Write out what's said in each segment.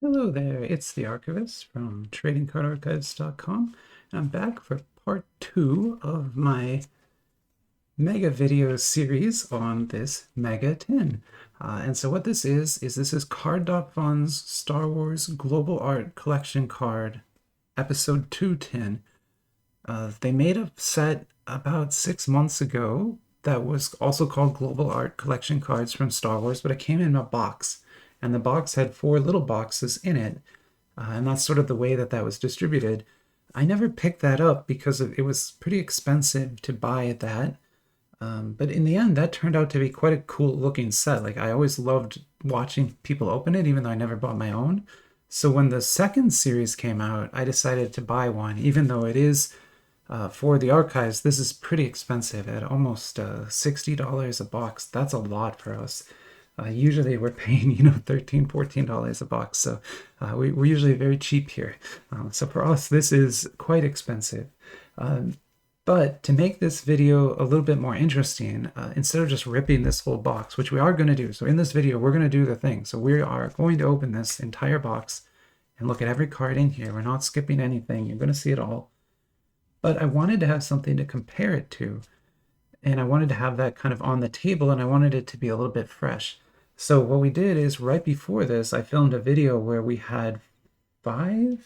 Hello there, it's the Archivist from TradingCardArchives.com, and I'm back for part 2 of my mega video series on this mega tin. And so what this is Card.Fun's Star Wars Global Art Collection Card Episode 2 tin. They made a set about 6 months ago that was also called Global Art Collection Cards from Star Wars, but it came in a box. And the box had 4 little boxes in it, and that's sort of the way that that was distributed. I never picked that up because it was pretty expensive to buy that. But in the end, that turned out to be quite a cool looking set. Like, I always loved watching people open it, even though I never bought my own. So when the second series came out, I decided to buy one, even though it is for the archives. This is pretty expensive at almost $60 a box. That's a lot for us. Usually we're paying, $13, $14 a box. So we're usually very cheap here. So for us, this is quite expensive. But to make this video a little bit more interesting, instead of just ripping this whole box, which we are going to do. So in this video, we're going to do the thing. So we are going to open this entire box and look at every card in here. We're not skipping anything. You're going to see it all. But I wanted to have something to compare it to. And I wanted to have that kind of on the table, and I wanted it to be a little bit fresh. So what we did is right before this, I filmed a video where we had five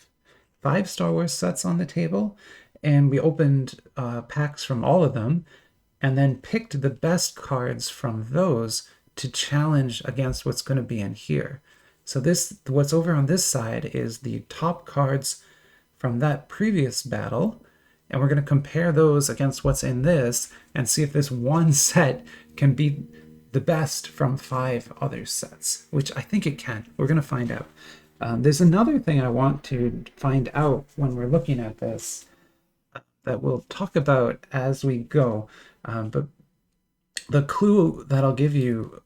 Star Wars sets on the table, and we opened packs from all of them, and then picked the best cards from those to challenge against what's going to be in here. So what's over on this side is the top cards from that previous battle, and we're going to compare those against what's in this and see if this one set can beat the best from 5 other sets, which I think it can. We're going to find out. There's another thing I want to find out when we're looking at this that we'll talk about as we go. But the clue that I'll give you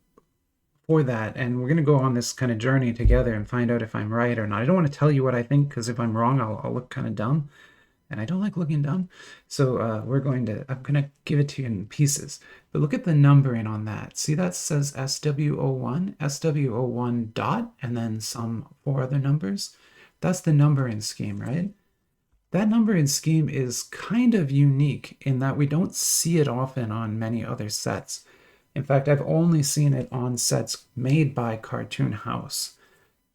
for that, and we're going to go on this kind of journey together and find out if I'm right or not. I don't want to tell you what I think, because if I'm wrong, I'll look kind of dumb. And I don't like looking dumb. So I'm going to give it to you in pieces. But look at the numbering on that. See, that says SW01, SW01 dot, and then some 4 other numbers. That's the numbering scheme, right? That numbering scheme is kind of unique in that we don't see it often on many other sets. In fact, I've only seen it on sets made by Cartoon House.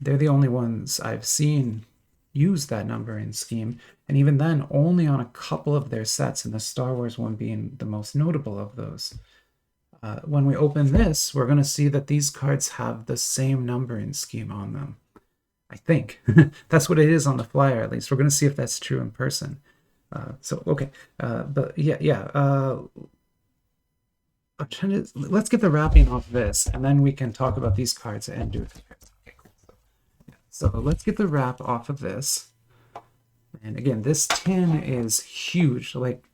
They're the only ones I've seen use that numbering scheme, and even then only on a couple of their sets, and the Star Wars one being the most notable of those. When we open this, we're going to see that these cards have the same numbering scheme on them. I think. That's what it is on the flyer, at least. We're going to see if that's true in person. Okay. But yeah. Let's get the wrapping off this, and then we can talk about these cards and do it. Okay, cool. So let's get the wrap off of this. And again, this tin is huge, like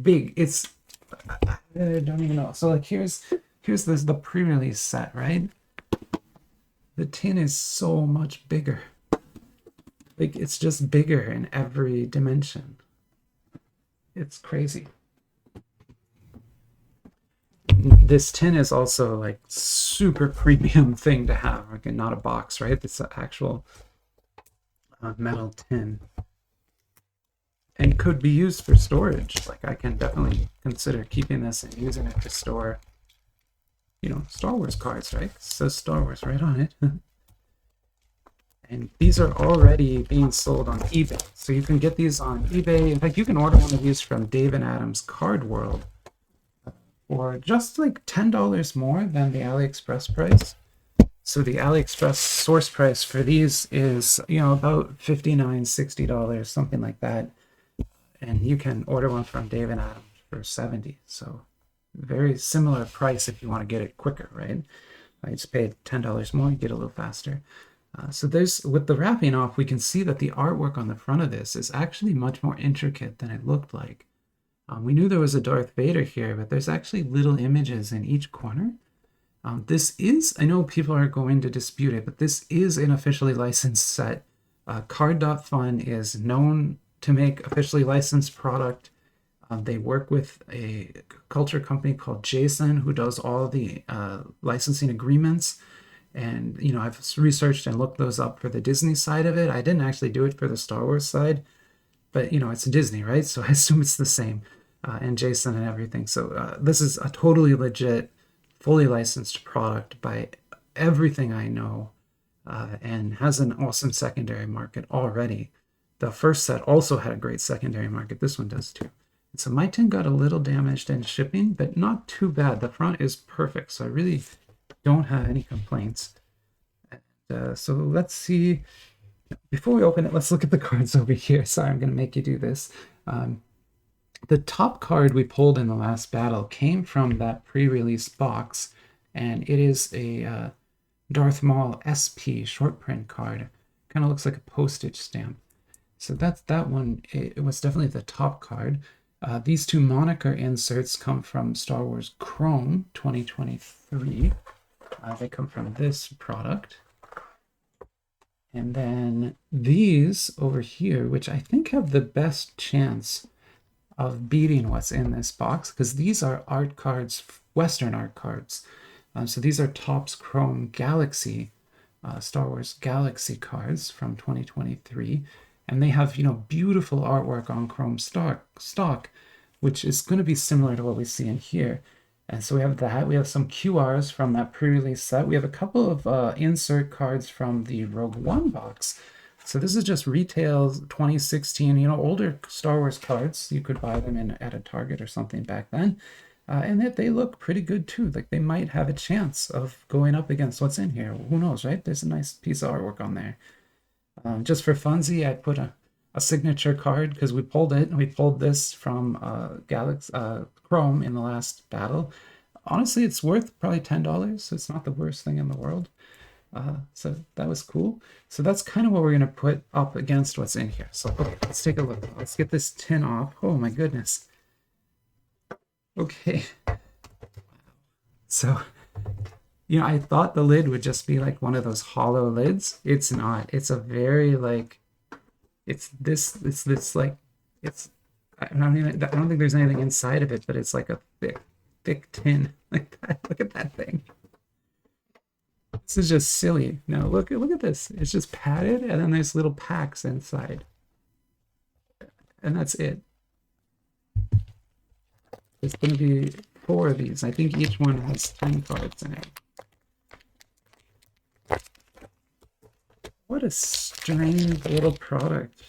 big. It's, I don't even know. So like here's the pre-release set, right? The tin is so much bigger. Like, it's just bigger in every dimension. It's crazy. This tin is also like super premium thing to have. Like, not a box, right? It's an actual metal tin. And could be used for storage. Like, I can definitely consider keeping this and using it to store, Star Wars cards, right? It says Star Wars right on it. And these are already being sold on eBay. So you can get these on eBay. In fact, you can order one of these from Dave and Adam's Card World for just like $10 more than the AliExpress price. So the AliExpress source price for these is, about $59, $60, something like that. And you can order one from Dave and Adam for $70. So very similar price if you want to get it quicker, right? I just paid $10 more, you get a little faster. So with the wrapping off, we can see that the artwork on the front of this is actually much more intricate than it looked like. We knew there was a Darth Vader here, but there's actually little images in each corner. This is, I know people are going to dispute it, but this is an officially licensed set. Card.Fun is known to make officially licensed product. They work with a culture company called Jason, who does all the licensing agreements. And, you know, I've researched and looked those up for the Disney side of it. I didn't actually do it for the Star Wars side, but, you know, it's Disney, right? So I assume it's the same, and Jason and everything. So this is a totally legit, fully licensed product by everything I know, and has an awesome secondary market already. The first set also had a great secondary market. This one does too. And so my tin got a little damaged in shipping, but not too bad. The front is perfect, so I really don't have any complaints. And, so let's see. Before we open it, let's look at the cards over here. Sorry, I'm going to make you do this. The top card we pulled in the last battle came from that pre-release box, and it is a Darth Maul SP short print card. Kind of looks like a postage stamp. So that's that one. It was definitely the top card. These two moniker inserts come from Star Wars Chrome 2023. They come from this product. And then these over here, which I think have the best chance of beating what's in this box, because these are art cards, Western art cards. So these are Topps Chrome Galaxy, Star Wars Galaxy cards from 2023. And they have, you know, beautiful artwork on Chrome stock, which is going to be similar to what we see in here. And so we have that. We have some QRs from that pre-release set. We have a couple of insert cards from the Rogue One box. So this is just retail 2016, you know, older Star Wars cards. You could buy them at a Target or something back then. And they look pretty good too. Like they might have a chance of going up against what's in here. Who knows, right? There's a nice piece of artwork on there. Just for funsies, I put a signature card because we pulled it. We pulled this from Chrome in the last battle. Honestly, it's worth probably $10. So it's not the worst thing in the world. So that was cool. So that's kind of what we're going to put up against what's in here. So okay, let's take a look. Let's get this tin off. Oh my goodness. Okay. So, you know, I thought the lid would just be like one of those hollow lids. It's not. It's a very like, it's this like, it's, I don't think there's anything inside of it, but it's like a thick tin like that. Look at that thing. This is just silly. No, look at this. It's just padded, and then there's little packs inside, and that's it. There's going to be 4 of these. I think each one has 10 cards in it. What a strange little product.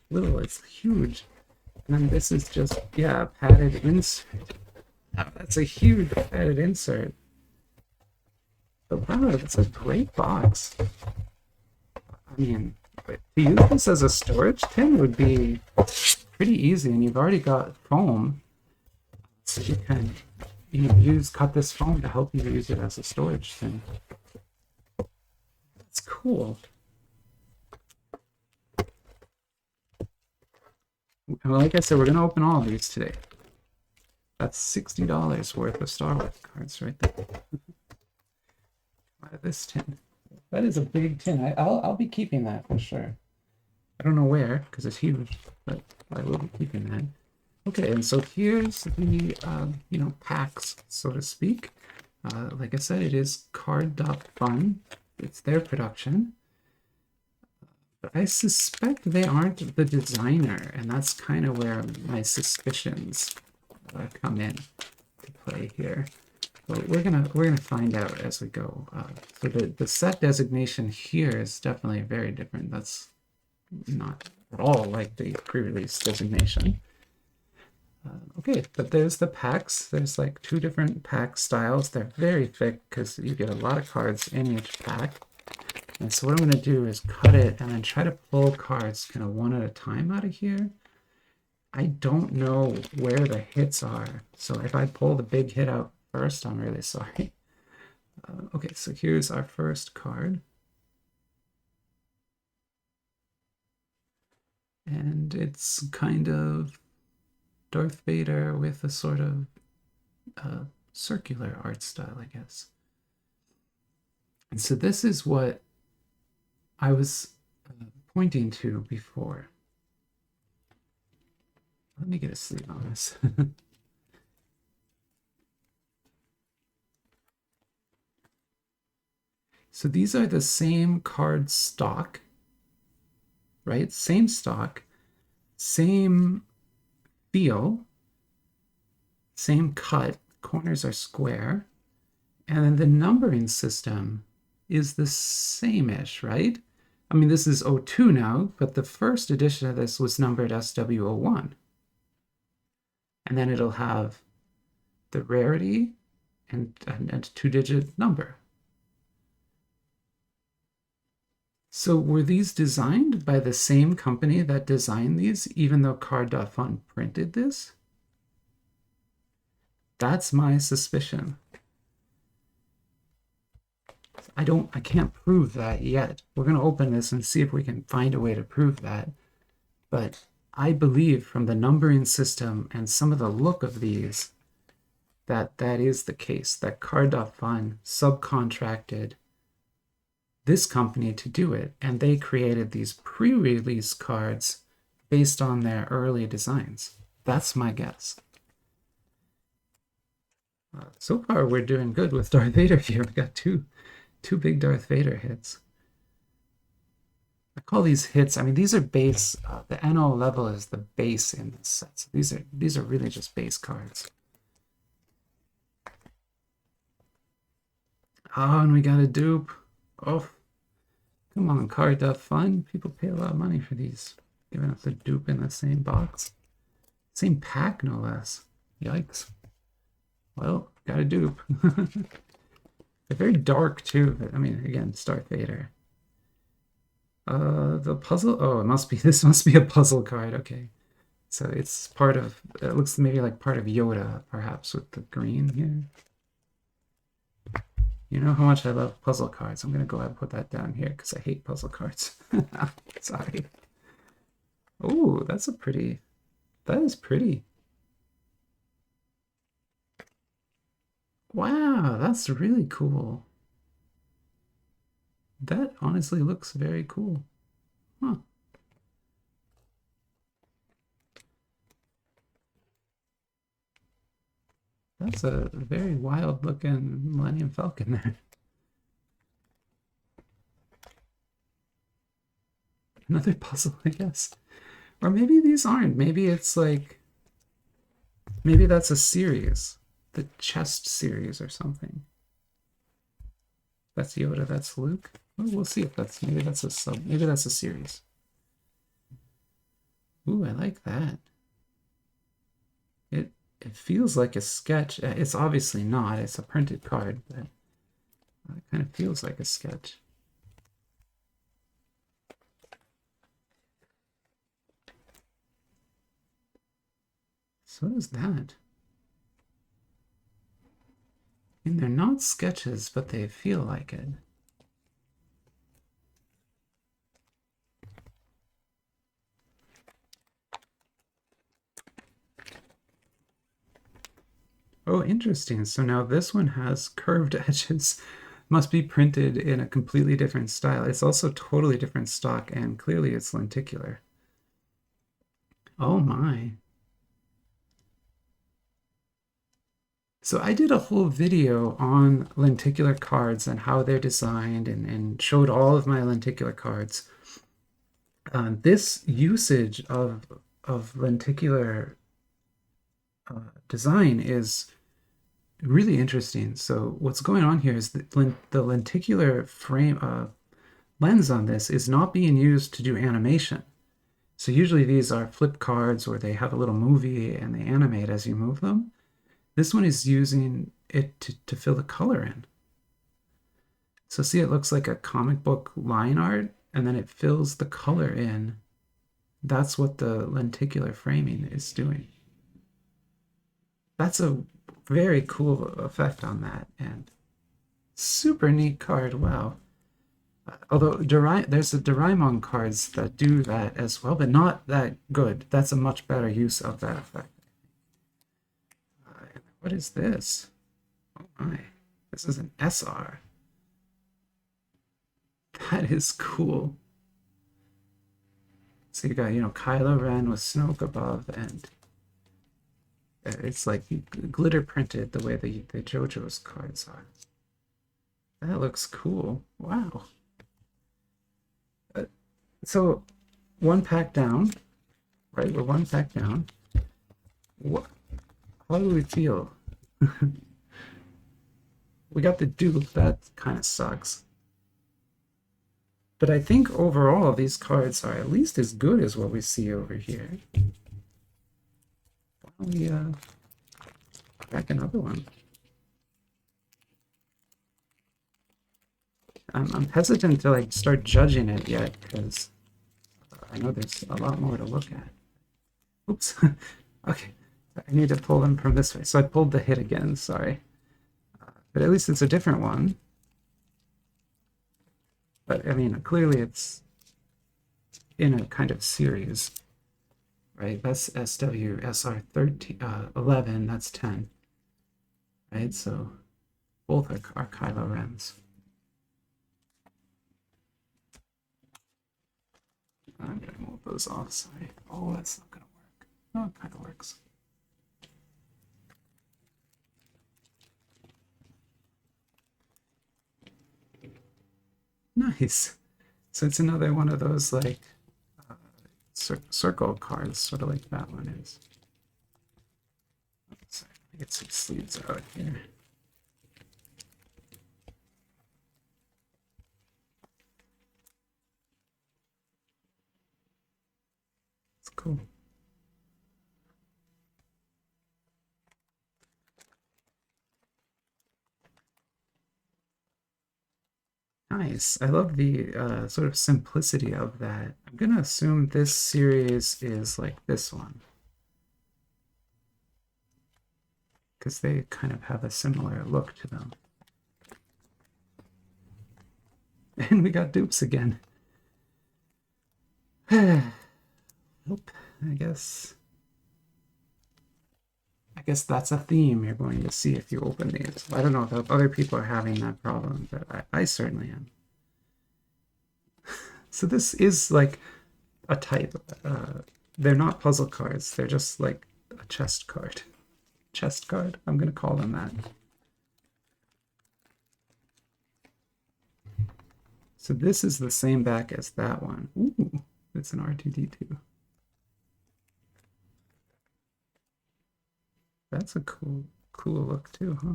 Little, it's huge. And then this is just, yeah, padded insert. Oh, that's a huge padded insert. But wow, that's a great box. I mean, to use this as a storage tin would be pretty easy, and you've already got foam. So you can cut this foam to help you use it as a storage tin. That's cool. Well, like I said, we're going to open all of these today. That's $60 worth of Star Wars cards right there. This tin. That is a big tin. I'll be keeping that for sure. I don't know where because it's huge, but I will be keeping that. Okay, and so here's the you know, packs, so to speak. Like I said, it is Card.Fun. It's their production. But I suspect they aren't the designer, and that's kind of where my suspicions come in to play here. But we're gonna find out as we go. So the set designation here is definitely very different. That's not at all like the pre-release designation. Okay, but there's the packs. There's like 2 different pack styles. They're very thick because you get a lot of cards in each pack. And so what I'm going to do is cut it and then try to pull cards kind of one at a time out of here. I don't know where the hits are. So if I pull the big hit out first, I'm really sorry. Okay, so here's our first card. And it's kind of Darth Vader with a sort of circular art style, I guess. And so this is what I was pointing to before. Let me get a sleeve on this. So these are the same card stock, right? Same stock, same feel, same cut. Corners are square. And then the numbering system is the same-ish, right? I mean, this is 02 now, but the first edition of this was numbered SW01. And then it'll have the rarity and a two-digit number. So were these designed by the same company that designed these, even though Card.Fun printed this? That's my suspicion. I can't prove that yet. We're going to open this and see if we can find a way to prove that. But I believe from the numbering system and some of the look of these that that is the case, that Card.Fun subcontracted this company to do it, and they created these pre-release cards based on their early designs. That's my guess. So far, we're doing good with Darth Vader here. We got two big Darth Vader hits. I call these hits. I mean, these are base. The NO level is the base in this set. So these are really just base cards. Oh, and we got a dupe. Oh, come on, Card.Fun. People pay a lot of money for these. Giving us a dupe in the same box. Same pack, no less. Yikes. Well, got a dupe. They're very dark, too. But, I mean, again, it's Darth Vader. The puzzle. Oh, this must be a puzzle card. Okay. So it's part of, it looks maybe like part of Yoda, perhaps, with the green here. You know how much I love puzzle cards. I'm going to go ahead and put that down here because I hate puzzle cards. Sorry. Oh, that is pretty. Wow, that's really cool. That honestly looks very cool. Huh. That's a very wild looking Millennium Falcon there. Another puzzle, I guess. Or maybe these aren't. Maybe it's like, maybe that's a series. The chest series or something. That's Yoda, that's Luke. Well, we'll see if that's, maybe that's a series. Ooh, I like that. It feels like a sketch. It's obviously not. It's a printed card, but it kind of feels like a sketch. So what is that? I mean, they're not sketches, but they feel like it. Oh, interesting. So now this one has curved edges. Must be printed in a completely different style. It's also totally different stock, and clearly it's lenticular. Oh my. So I did a whole video on lenticular cards and how they're designed and showed all of my lenticular cards. This usage of lenticular design is really interesting. So what's going on here is the lenticular frame lens on this is not being used to do animation. So usually these are flip cards or they have a little movie and they animate as you move them. This one is using it to fill the color in. So see, it looks like a comic book line art and then it fills the color in. That's what the lenticular framing is doing. That's a very cool effect on that, and super neat card. Wow. Although there's the Doraemon cards that do that as well, but not that good. That's a much better use of that effect. What is this? Oh my, this is an SR. That is cool. So you got, Kylo Ren with Snoke above, and it's like glitter printed the way the JoJo's cards are. That looks cool. Wow. Uh, so one pack down, right? We're one pack down. What? How do we feel? We got the dupe. That kind of sucks. But I think overall these cards are at least as good as what we see over here. Why don't we crack another one? I'm hesitant to like start judging it yet because I know there's a lot more to look at. Oops. Okay, I need to pull them from this way. So I pulled the hit again, sorry. But at least it's a different one. But I mean, clearly it's in a kind of series, right? That's SWSR 11, that's 10, right? So both are Kylo Rens. I'm gonna move those off, sorry. Oh, that's not gonna work. No, it kind of works. Nice. So it's another one of those like circle cards, sort of like that one is. Sorry, let me get some sleeves out here. It's cool. Nice. I love the sort of simplicity of that. I'm gonna assume this series is like this one. Because they kind of have a similar look to them. And we got dupes again. Nope. I guess that's a theme you're going to see if you open these. I don't know if other people are having that problem, but I certainly am. So this is like a type. They're not puzzle cards. They're just like a chest card. Chest card. I'm going to call them that. So this is the same back as that one. Ooh, it's an R2-D2. That's a cool look too, huh?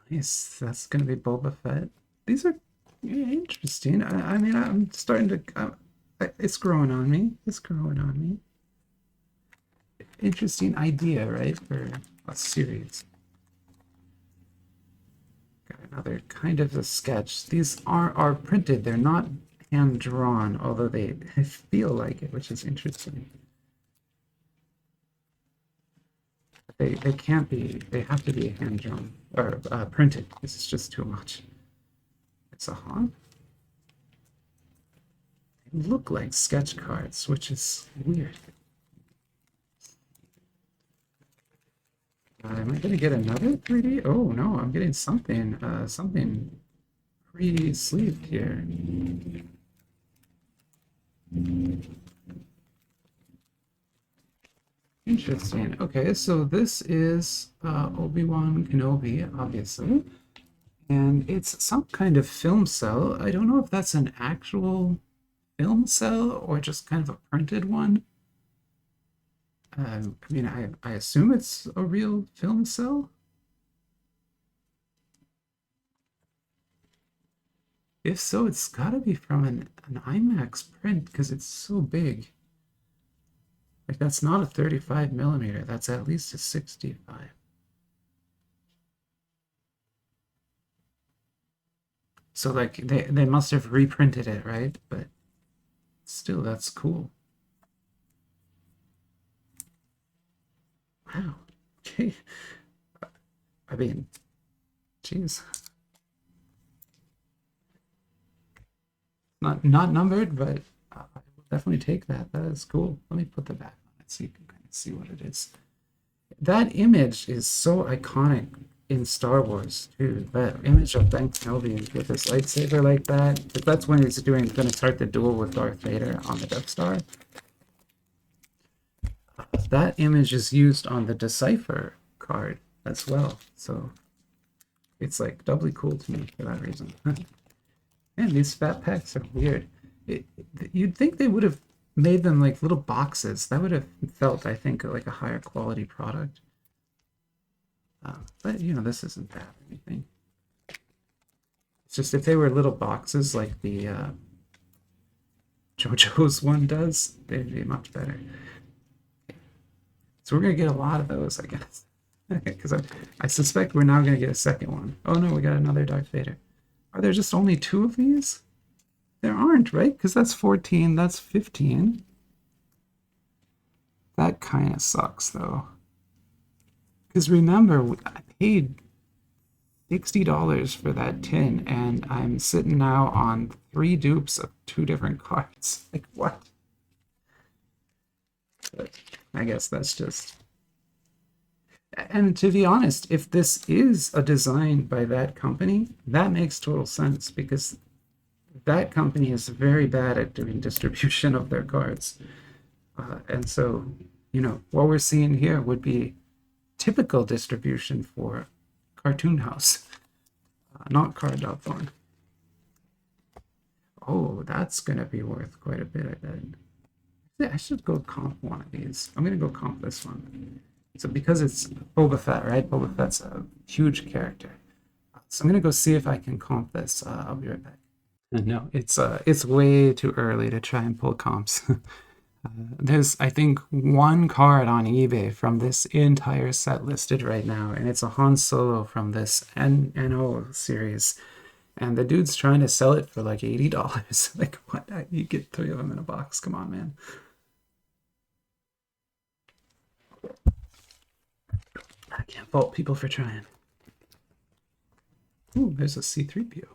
Nice. That's gonna be Boba Fett. These are interesting. I mean, I'm starting to. It's growing on me. It's growing on me. Interesting idea, right, for a series. Got another kind of a sketch. These are printed. They're not hand drawn, although they feel like it, which is interesting. They can't be. They have to be hand drawn or printed. This is just too much. It's a haunt. They look like sketch cards, which is weird. Am I gonna get another 3D? Oh no, I'm getting something. Something pre-sleeved here. Interesting. Okay, so this is Obi-Wan Kenobi, obviously. And it's some kind of film cell. I don't know if that's an actual film cell or just kind of a printed one. I mean, I assume it's a real film cell. If so, it's got to be from an IMAX print because it's so big. Like, that's not a 35 millimeter. That's at least a 65. So, like, they must have reprinted it, right? But still, that's cool. Wow. Okay. I mean, geez. Not numbered, but I will definitely take that. That is cool. Let me put that back on it so you can kind of see what it is. That image is so iconic in Star Wars too. That image of Ben Kenobi with his lightsaber like that. But that's when he's going to start the duel with Darth Vader on the Death Star. that image is used on the Decipher card as well. So it's like doubly cool to me for that reason. Man, these fat packs are weird. You'd think they would have made them like little boxes. That would have felt, I think, like a higher quality product. But, you know, this isn't bad or anything. It's just if they were little boxes like the JoJo's one does, they'd be much better. So we're going to get a lot of those, I guess. Because I suspect we're now going to get a second one. Oh no, we got another Darth Vader. Are there just only 2 of these? There aren't, right? Because that's 14, that's 15. That kind of sucks, though. Because remember, I paid $60 for that tin, and I'm sitting now on 3 dupes of 2 different cards. Like, what? But I guess that's just... And to be honest, if this is a design by that company, that makes total sense, because that company is very bad at doing distribution of their cards. And so, you know, what we're seeing here would be typical distribution for Cartoon House, not Card.fun. Oh, that's going to be worth quite a bit, I bet. Yeah, I should go comp one of these. I'm going to go comp this one. So because it's Boba Fett, right? Boba Fett's a huge character. So I'm going to go see if I can comp this. I'll be right back. No, it's way too early to try and pull comps. There's, I think, 1 card on eBay from this entire set listed right now, and it's a Han Solo from this NO series. And the dude's trying to sell it for like $80. Like, what? You get 3 of them in a box. Come on, man. I can't fault people for trying. Ooh, there's a C-3PO.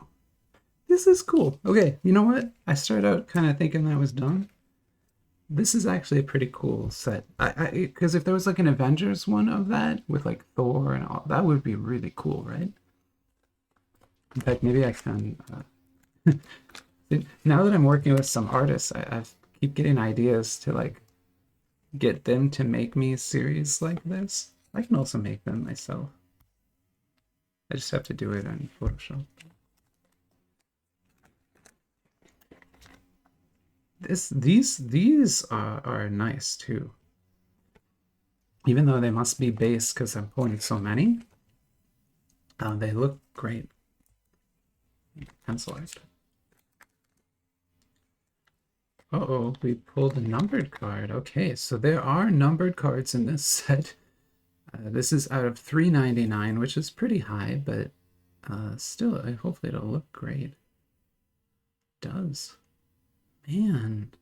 This is cool. Okay, you know what? I started out kind of thinking that was done. This is actually a pretty cool set. Because if there was like an Avengers one of that with like Thor and all, that would be really cool, right? In fact, maybe I can. Now that I'm working with some artists, I keep getting ideas to like get them to make me a series like this. I can also make them myself. I just have to do it on Photoshop. These are nice too. Even though they must be base because I'm pulling so many, they look great. Pencil art. Uh-oh, we pulled a numbered card. Okay, so there are numbered cards in this set. This is out of $3.99, which is pretty high, but still, hopefully it'll look great. It does. Man,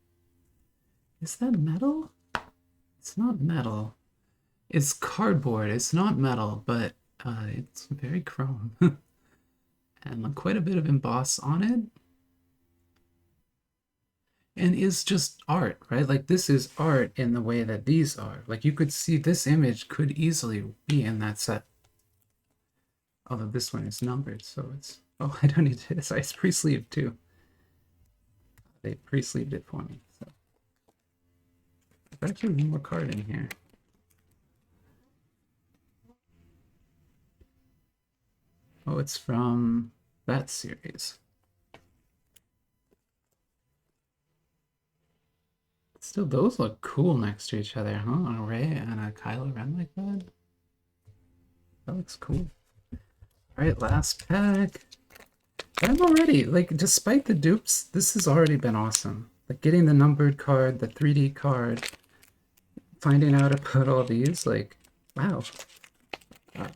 is that metal? It's not metal. It's cardboard. It's not metal, but it's very chrome. And quite a bit of emboss on it. And is just art, right? Like this is art in the way that these are. Like you could see this image could easily be in that set. Although this one is numbered, so it's... Oh, I don't need to... It's pre-sleeved too. They pre-sleeved it for me. So there's actually one more card in here. Oh, it's from that series. Still, those look cool next to each other, huh? A Rey and a Kylo Ren like that. That looks cool. All right, last pack. I'm already, like, despite the dupes, this has already been awesome. Like, getting the numbered card, the 3D card, finding out about all these, like, wow.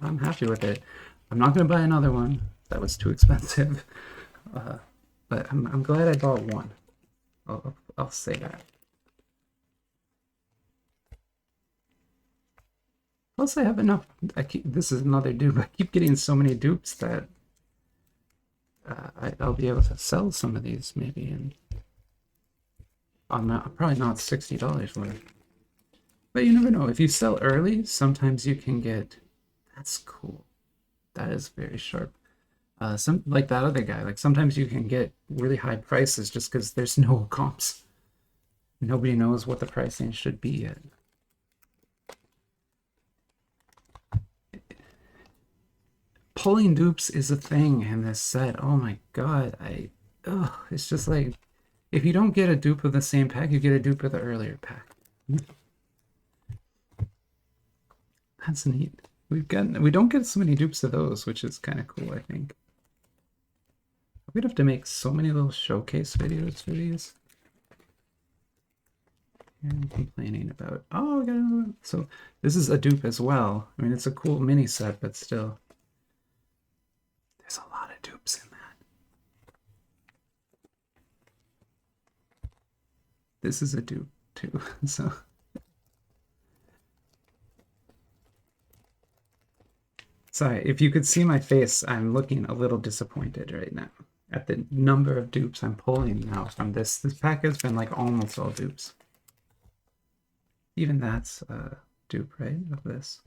I'm happy with it. I'm not going to buy another one. That was too expensive. But I'm glad I bought one. I'll say that. Plus, I have enough. This is another dupe. I keep getting so many dupes that I'll be able to sell some of these maybe, and probably not $60 worth. But you never know. If you sell early, sometimes you can get. That's cool. That is very sharp. Some like that other guy. Like sometimes you can get really high prices just because there's no comps. Nobody knows what the pricing should be yet. pulling dupes is a thing in this set. Oh my god, it's just like, if you don't get a dupe of the same pack, you get a dupe of the earlier pack. That's neat. We don't get so many dupes of those, which is kind of cool, I think. We'd have to make so many little showcase videos for these. I'm complaining about, oh, we got another one. So this is a dupe as well. I mean, it's a cool mini set, but still, there's a lot of dupes in that. This is a dupe too, so. Sorry, if you could see my face, I'm looking a little disappointed right now at the number of dupes I'm pulling now from this. This pack has been like almost all dupes. Even that's a dupe, right, of this.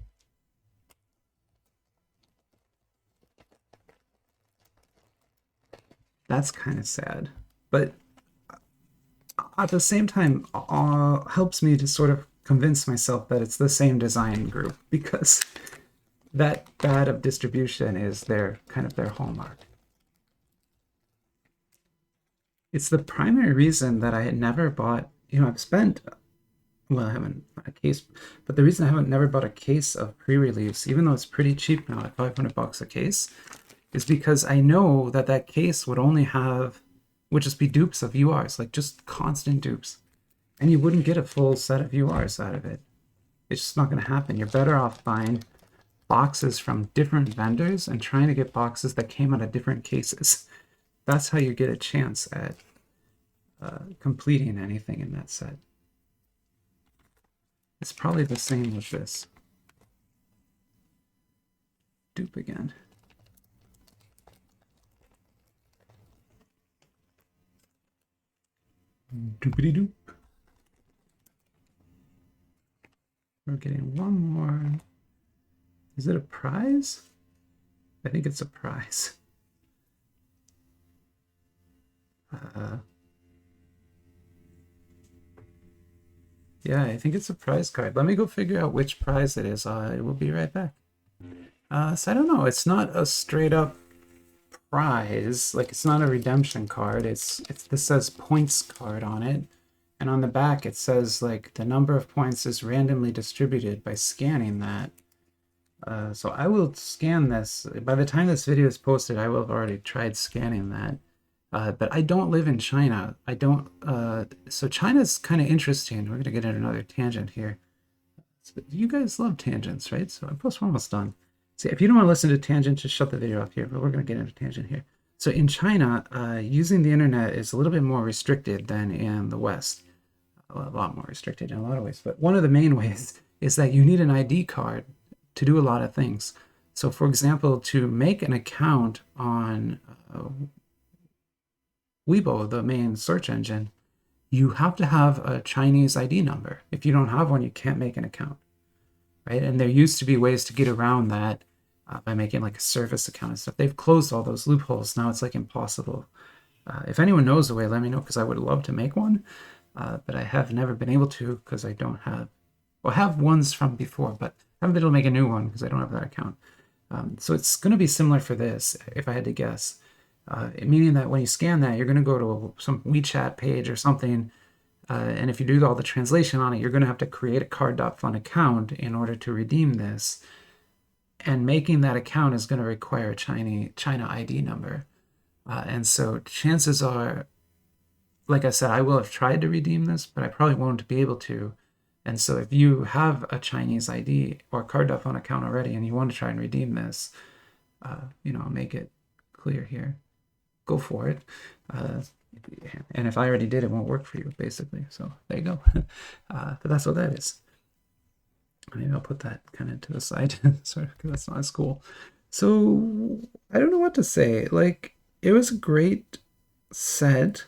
That's kind of sad, but at the same time, helps me to sort of convince myself that it's the same design group, because that bad of distribution is their kind of their hallmark. It's the primary reason that I had never bought, I've spent, well, I haven't bought a case, but the reason I haven't never bought a case of pre-release, even though it's pretty cheap now at 500 bucks a case, is because I know that that case would just be dupes of URs, like just constant dupes. And you wouldn't get a full set of URs out of it. It's just not going to happen. You're better off buying boxes from different vendors and trying to get boxes that came out of different cases. That's how you get a chance at completing anything in that set. It's probably the same with this. Dupe again. Doopity doop. We're getting one more. Is it a prize? I think it's a prize. Yeah, I think it's a prize card. Let me go figure out which prize it is. I will be right back. So I don't know. It's not a straight up prize. Like, it's not a redemption card. This says points card on it. And on the back, it says, like, the number of points is randomly distributed by scanning that. So I will scan this. By the time this video is posted, I will have already tried scanning that. But I don't live in China. So China's kind of interesting. We're going to get into another tangent here. You guys love tangents, right? So we're almost done. See, if you don't want to listen to tangent, just shut the video off here, but we're going to get into tangent here. So in China, using the internet is a little bit more restricted than in the West. A lot more restricted in a lot of ways. But one of the main ways is that you need an ID card to do a lot of things. So for example, to make an account on Weibo, the main search engine, you have to have a Chinese ID number. If you don't have one, you can't make an account, right? And there used to be ways to get around that by making like a service account and stuff. They've closed all those loopholes. Now it's like impossible. If anyone knows the way, let me know, because I would love to make one, but I have never been able to because I don't have, well, I have ones from before, but I haven't been able to make a new one because I don't have that account. So it's going to be similar for this, if I had to guess. Meaning that when you scan that, you're going to go to some WeChat page or something, and if you do all the translation on it, you're going to have to create a card.fun account in order to redeem this. And making that account is going to require a China ID number. And so chances are, like I said, I will have tried to redeem this, but I probably won't be able to. And so if you have a Chinese ID or card.fun account already and you want to try and redeem this, I'll make it clear here. Go for it. And if I already did, it won't work for you, basically. So there you go. But that's what that is. Maybe I'll put that kind of to the side, sorry, because that's not as cool. So I don't know what to say. Like, it was a great set.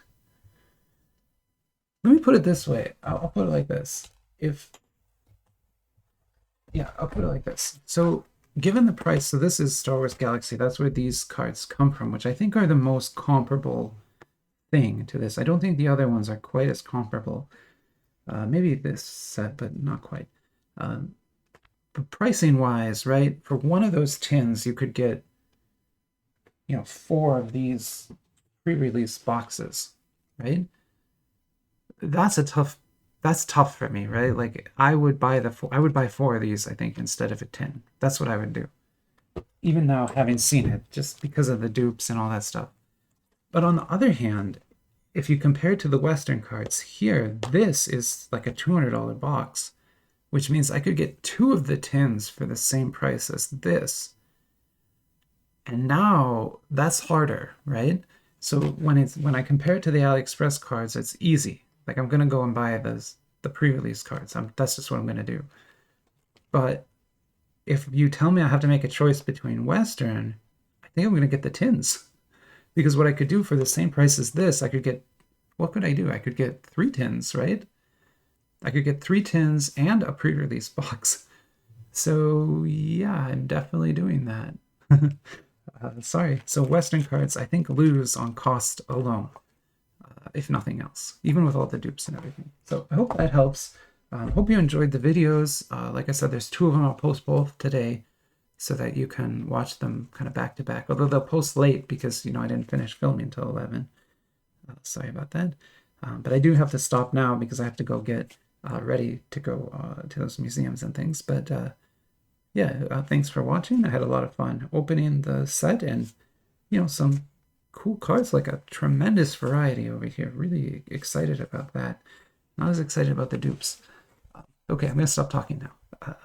Let me put it this way. I'll put it like this. I'll put it like this. So given the price, so this is Star Wars Galaxy. That's where these cards come from, which I think are the most comparable thing to this. I don't think the other ones are quite as comparable. Maybe this set, but not quite. But pricing wise, right? For one of those tins, you could get you know, 4 of these pre-release boxes, right? That's tough for me, right? Like I would buy I would buy 4 of these, I think, instead of a 10. That's what I would do. Even now having seen it, just because of the dupes and all that stuff. But on the other hand, if you compare it to the Western cards, here, this is like a $200 box, which means I could get 2 of the 10s for the same price as this. And now that's harder, right? So when I compare it to the AliExpress cards, it's easy. Like I'm gonna go and buy the pre-release cards. That's just what I'm gonna do. But if you tell me I have to make a choice between Western, I think I'm gonna get the tins. Because what I could do for the same price as this, I could get, what could I do? I could get 3 tins, right? I could get 3 tins and a pre-release box. So yeah, I'm definitely doing that. Sorry. So Western cards, I think, lose on cost alone, if nothing else, even with all the dupes and everything. So I hope that helps. Hope you enjoyed the videos. Like I said, there's 2 of them. I'll post both today so that you can watch them kind of back to back. Although they'll post late because, you know, I didn't finish filming until 11. Sorry about that. But I do have to stop now because I have to go get ready to go to those museums and things. But yeah, thanks for watching. I had a lot of fun opening the set and, you know, some cool cards, like a tremendous variety over here. Really excited about that. Not as excited about the dupes. Okay, I'm going to stop talking now.